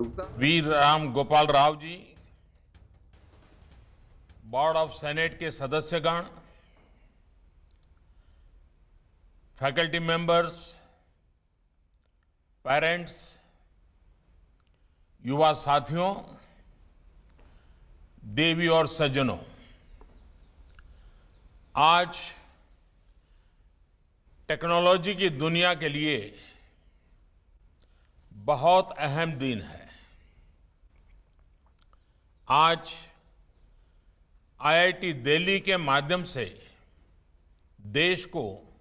Veer Ram Gopal Rao ji, board of senate के सदस्यगण, faculty members, parents, युवा साथियों, देवी और सज्जनों, आज टेक्नोलॉजी की दुनिया के लिए बहुत अहम दिन है। आज आईआईटी दिल्ली के माध्यम से देश को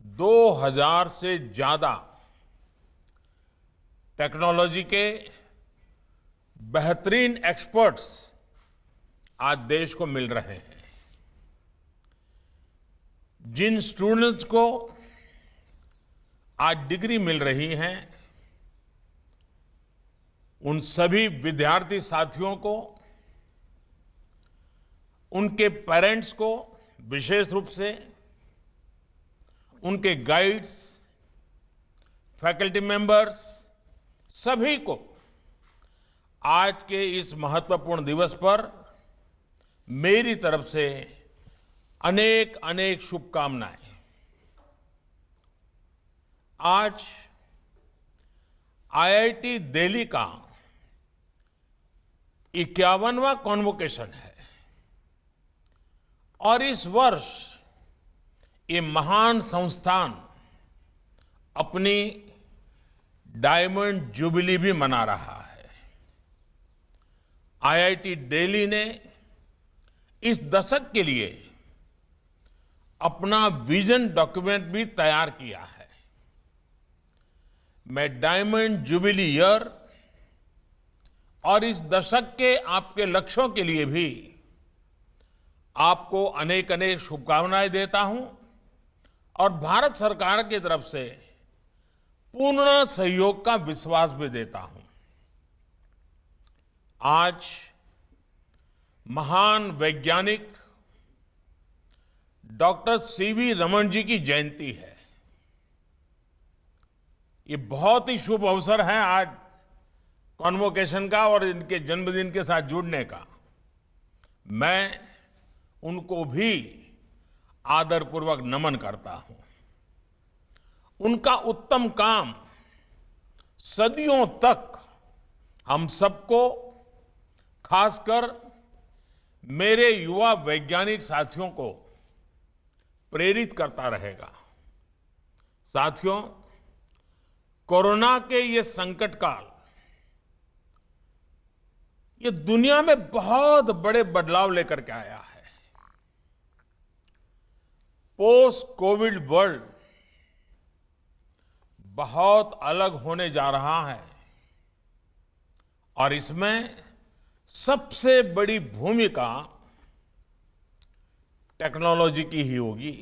2000 से ज्यादा टेक्नोलॉजी के बेहतरीन एक्सपर्ट्स आज देश को मिल रहे हैं। जिन स्टूडेंट्स को आज डिग्री मिल रही है, उन सभी विद्यार्थी साथियों को, उनके पेरेंट्स को विशेष रूप से, उनके गाइड्स, फैकल्टी मेंबर्स, सभी को आज के इस महत्वपूर्ण दिवस पर मेरी तरफ से अनेक अनेक शुभकामनाएं। आज आईआईटी दिल्ली का 51वां कॉन्वोकेशन है और इस वर्ष ये महान संस्थान अपनी डायमंड जुबली भी मना रहा है। आईआईटी दिल्ली ने इस दशक के लिए अपना विजन डॉक्यूमेंट भी तैयार किया है। मैं डायमंड जुबली ईयर और इस दशक के आपके लक्ष्यों के लिए भी आपको अनेक अनेक शुभकामनाएं देता हूं और भारत सरकार की तरफ से पूर्ण सहयोग का विश्वास भी देता हूं। आज महान वैज्ञानिक डॉक्टर सीवी रमन जी की जयंती है। ये बहुत ही शुभ अवसर है आज कॉन्वोकेशन का और इनके जन्मदिन के साथ जुड़ने का। मैं उनको भी आदरपूर्वक नमन करता हूं। उनका उत्तम काम सदियों तक हम सबको, खासकर मेरे युवा वैज्ञानिक साथियों को प्रेरित करता रहेगा। साथियों, कोरोना के ये संकट काल ये दुनिया में बहुत बड़े बदलाव लेकर के आया है। पोस्ट कोविड वर्ल्ड बहुत अलग होने जा रहा है और इसमें सबसे बड़ी भूमिका टेक्नोलॉजी की ही होगी।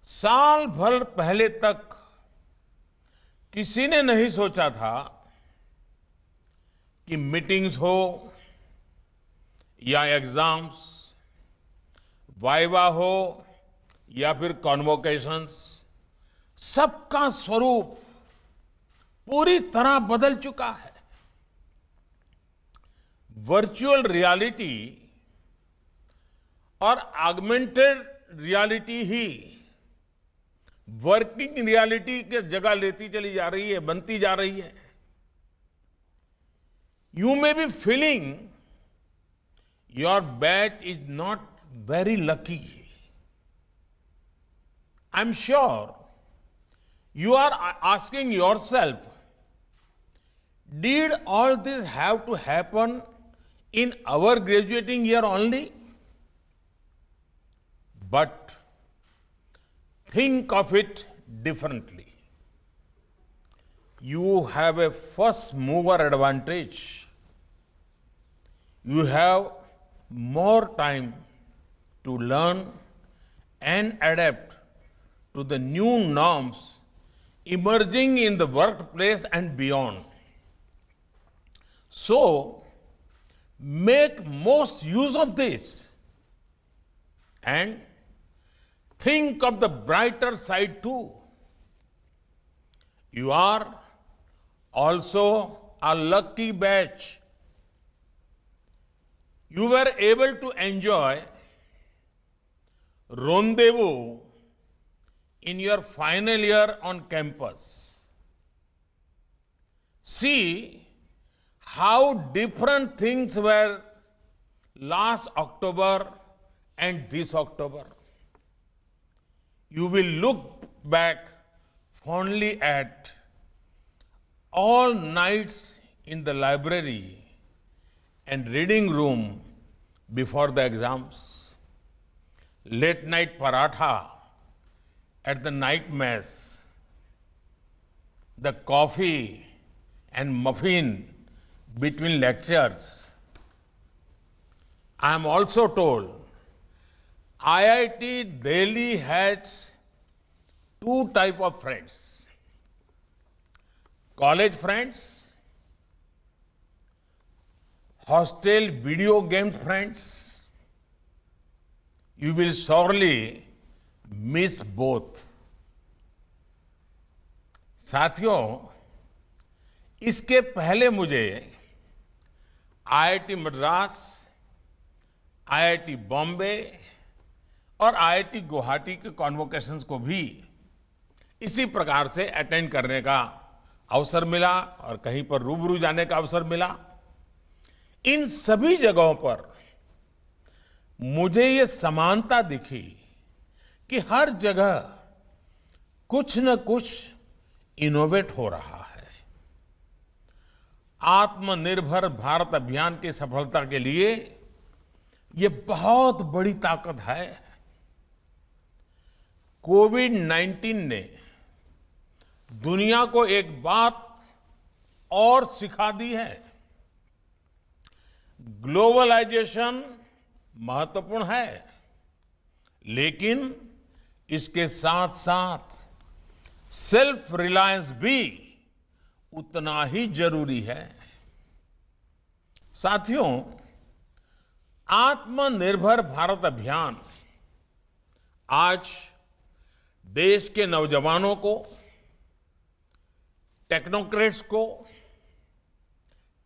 साल भर पहले तक किसी ने नहीं सोचा था कि मीटिंग्स हो या एग्जाम्स, वाइवा हो या फिर कॉन्वोकेशंस, सबका स्वरूप पूरी तरह बदल चुका है। वर्चुअल रियलिटी और ऑगमेंटेड रियलिटी ही वर्किंग रियलिटी की जगह लेती चली जा रही है, बनती जा रही है। You may be feeling your batch is not very lucky. I'm sure you are asking yourself, did all this have to happen in our graduating year only? But think of it differently. You have a first mover advantage. You have more time to learn and adapt to the new norms emerging in the workplace and beyond. So, make most use of this and think of the brighter side too. You are also a lucky batch. You were able to enjoy rendezvous in your final year on campus. See how different things were last October and this October. You will look back fondly at all nights in the library and reading room before the exams, late night paratha at the night mess, the coffee and muffin between lectures. I am also told IIT Delhi has two types of friends: college friends, hostel video game friends. You will sorely miss both. साथियों, इसके पहले मुझे IIT Madras, IIT Bombay और IIT Guwahati के कॉन्वोकेशंस को भी इसी प्रकार से अटेंड करने का अवसर मिला और कहीं पर रूबरू जाने का अवसर मिला। इन सभी जगहों पर मुझे ये समानता दिखी कि हर जगह कुछ न कुछ इनोवेट हो रहा है। आत्मनिर्भर भारत अभियान की सफलता के लिए ये बहुत बड़ी ताकत है। कोविड-19 ने दुनिया को एक बात और सिखा दी है। ग्लोबलाइजेशन महत्वपूर्ण है, लेकिन इसके साथ साथ सेल्फ रिलायंस भी उतना ही जरूरी है। साथियों, आत्मनिर्भर भारत अभियान आज देश के नौजवानों को, टेक्नोक्रेट्स को,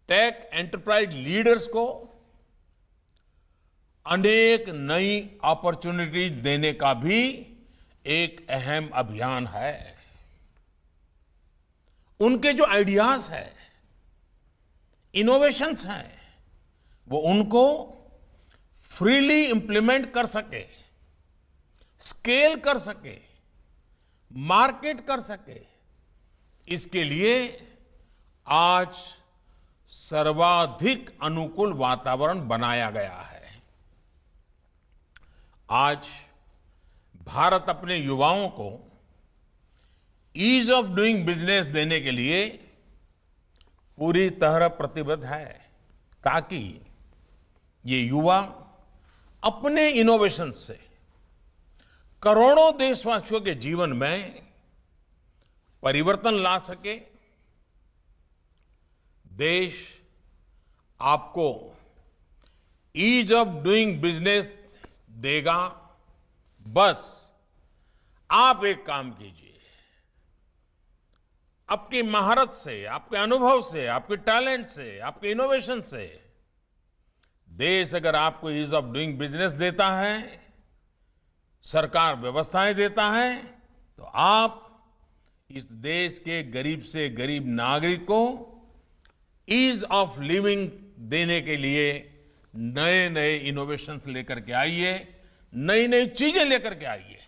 टेक एंटरप्राइज लीडर्स को अनेक नई अपॉर्चुनिटीज देने का भी एक अहम अभियान है। उनके जो आइडियाज हैं, इनोवेशंस हैं, वो उनको फ्रीली इंप्लीमेंट कर सके, स्केल कर सके, मार्केट कर सके, इसके लिए आज सर्वाधिक अनुकूल वातावरण बनाया गया है। आज भारत अपने युवाओं को ईज ऑफ डूइंग बिजनेस देने के लिए पूरी तरह प्रतिबद्ध है, ताकि ये युवा अपने इनोवेशन से करोड़ों देशवासियों के जीवन में परिवर्तन ला सके। देश आपको ईज ऑफ डूइंग बिजनेस देगा, बस आप एक काम कीजिए। आपकी महारत से, आपके अनुभव से, आपके टैलेंट से, आपके इनोवेशन से देश अगर आपको ईज ऑफ डूइंग बिजनेस देता है, सरकार व्यवस्थाएं देता है, तो आप इस देश के गरीब से गरीब नागरिक को ईज ऑफ लिविंग देने के लिए नए नए इनोवेशंस लेकर के आइए, नई नई चीजें लेकर के आइए।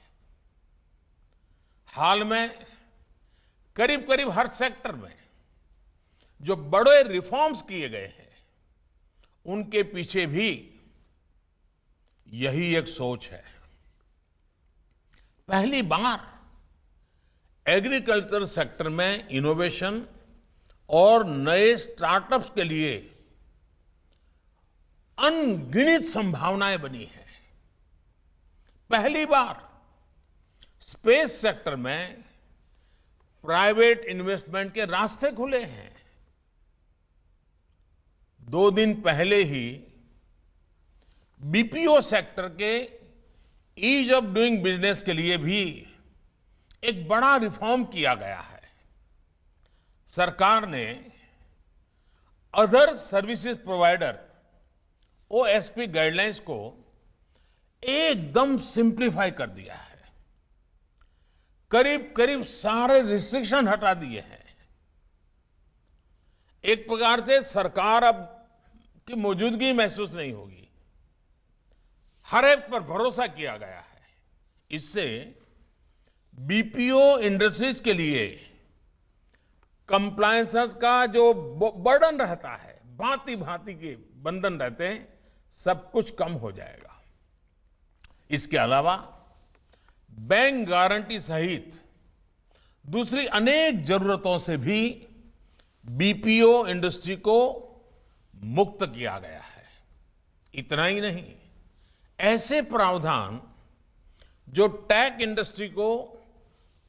हाल में करीब करीब हर सेक्टर में जो बड़े रिफॉर्म्स किए गए हैं, उनके पीछे भी यही एक सोच है। पहली बार एग्रीकल्चर सेक्टर में इनोवेशन और नए स्टार्टअप्स के लिए अनगिनत संभावनाएं बनी हैं। पहली बार स्पेस सेक्टर में प्राइवेट इन्वेस्टमेंट के रास्ते खुले हैं। 2 दिन पहले ही बीपीओ सेक्टर के ईज ऑफ डूइंग बिजनेस के लिए भी एक बड़ा रिफॉर्म किया गया है। सरकार ने other services provider OSP guidelines को एकदम सिंप्लीफाई कर दिया है। करीब करीब सारे रिस्ट्रिक्शन हटा दिए हैं। एक प्रकार से सरकार अब की मौजूदगी महसूस नहीं होगी। हर एक पर भरोसा किया गया है। इससे बीपीओ इंडस्ट्रीज के लिए कंप्लायंसेस का जो बर्डन रहता है, भांति भांति के बंधन रहते हैं, सब कुछ कम हो जाएगा। इसके अलावा बैंक गारंटी सहित दूसरी अनेक जरूरतों से भी बीपीओ इंडस्ट्री को मुक्त किया गया है। इतना ही नहीं, ऐसे प्रावधान जो टेक इंडस्ट्री को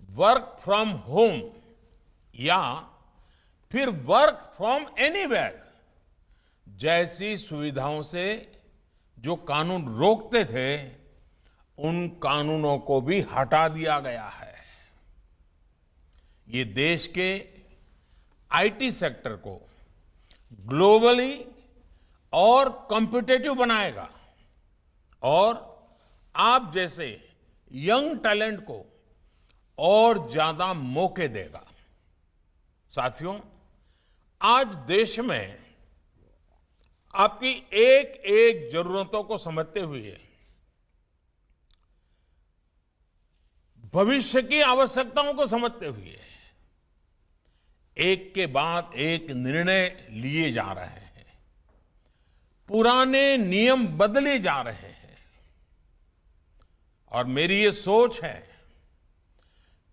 वर्क फ्रॉम होम या फिर वर्क फ्रॉम एनीवेयर जैसी सुविधाओं से जो कानून रोकते थे, उन कानूनों को भी हटा दिया गया है। ये देश के आईटी सेक्टर को ग्लोबली और कॉम्पिटिटिव बनाएगा और आप जैसे यंग टैलेंट को और ज्यादा मौके देगा। साथियों, आज देश में आपकी एक एक जरूरतों को समझते हुए भविष्य की आवश्यकताओं को समझते हुए एक के बाद एक निर्णय लिए जा रहे हैं। पुराने नियम बदले जा रहे हैं और मेरी ये सोच है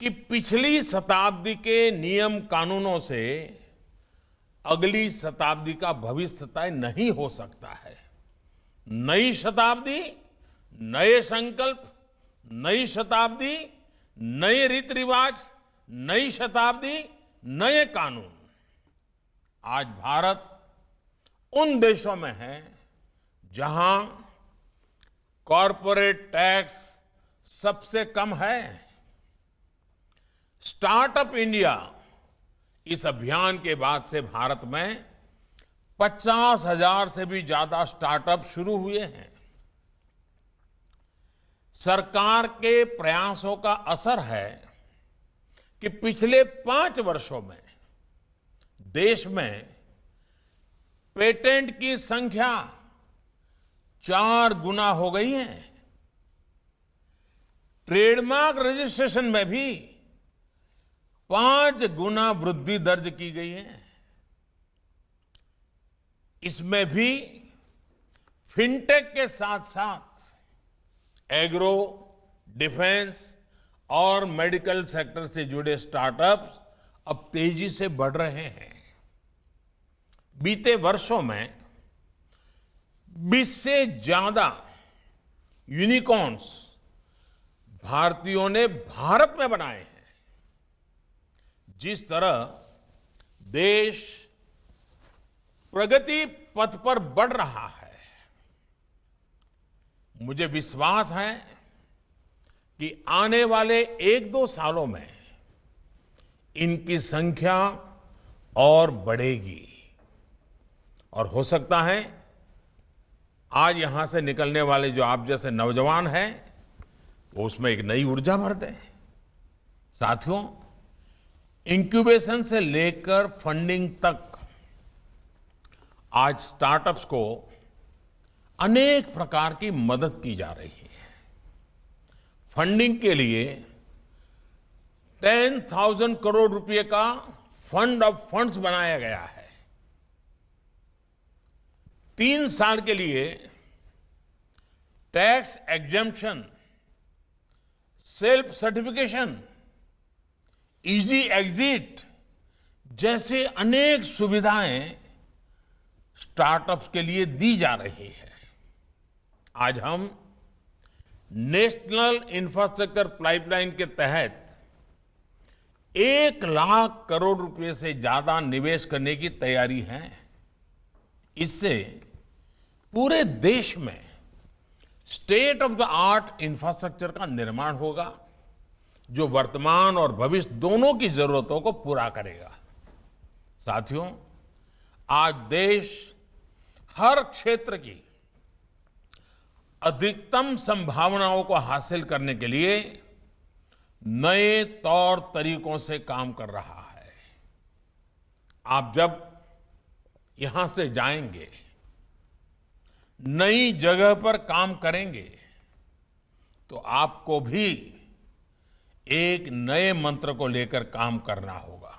कि पिछली शताब्दी के नियम कानूनों से अगली शताब्दी का भविष्य तय नहीं हो सकता है। नई शताब्दी, नए संकल्प, नई शताब्दी, नए रीति रिवाज, नई शताब्दी, नए कानून। आज भारत उन देशों में है जहां कॉरपोरेट टैक्स सबसे कम है। स्टार्टअप इंडिया इस अभियान के बाद से भारत में 50,000 से भी ज्यादा स्टार्टअप शुरू हुए हैं। सरकार के प्रयासों का असर है कि पिछले 5 वर्षों में देश में पेटेंट की संख्या 4 गुना हो गई है। ट्रेडमार्क रजिस्ट्रेशन में भी 5 गुना वृद्धि दर्ज की गई है। इसमें भी फिनटेक के साथ साथ एग्रो, डिफेंस और मेडिकल सेक्टर से जुड़े स्टार्टअप्स अब तेजी से बढ़ रहे हैं। बीते वर्षों में 20 से ज्यादा यूनिकॉर्न्स भारतीयों ने भारत में बनाए हैं। जिस तरह देश प्रगति पथ पर बढ़ रहा है, मुझे विश्वास है कि आने वाले 1-2 सालों में इनकी संख्या और बढ़ेगी और हो सकता है आज यहां से निकलने वाले जो आप जैसे नौजवान हैं, वो उसमें एक नई ऊर्जा भर दें। साथियों, इंक्यूबेशन से लेकर फंडिंग तक आज स्टार्टअप्स को अनेक प्रकार की मदद की जा रही है। फंडिंग के लिए 10,000 करोड़ रुपए का फंड ऑफ फंड्स बनाया गया है। 3 साल के लिए tax exemption, self certification, easy exit जैसे अनेक सुविधाएं स्टार्टअप्स के लिए दी जा रही है। आज हम नेशनल इंफ्रास्ट्रक्चर पाइपलाइन के तहत 1 लाख करोड़ रुपए से ज्यादा निवेश करने की तैयारी है। इससे पूरे देश में state of the art infrastructure का निर्माण होगा, जो वर्तमान और भविष्य दोनों की जरूरतों को पूरा करेगा। साथियों, आज देश हर क्षेत्र की अधिकतम संभावनाओं को हासिल करने के लिए नए तौर तरीकों से काम कर रहा है। आप जब यहां से जाएंगे, नई जगह पर काम करेंगे, तो आपको भी एक नए मंत्र को लेकर काम करना होगा।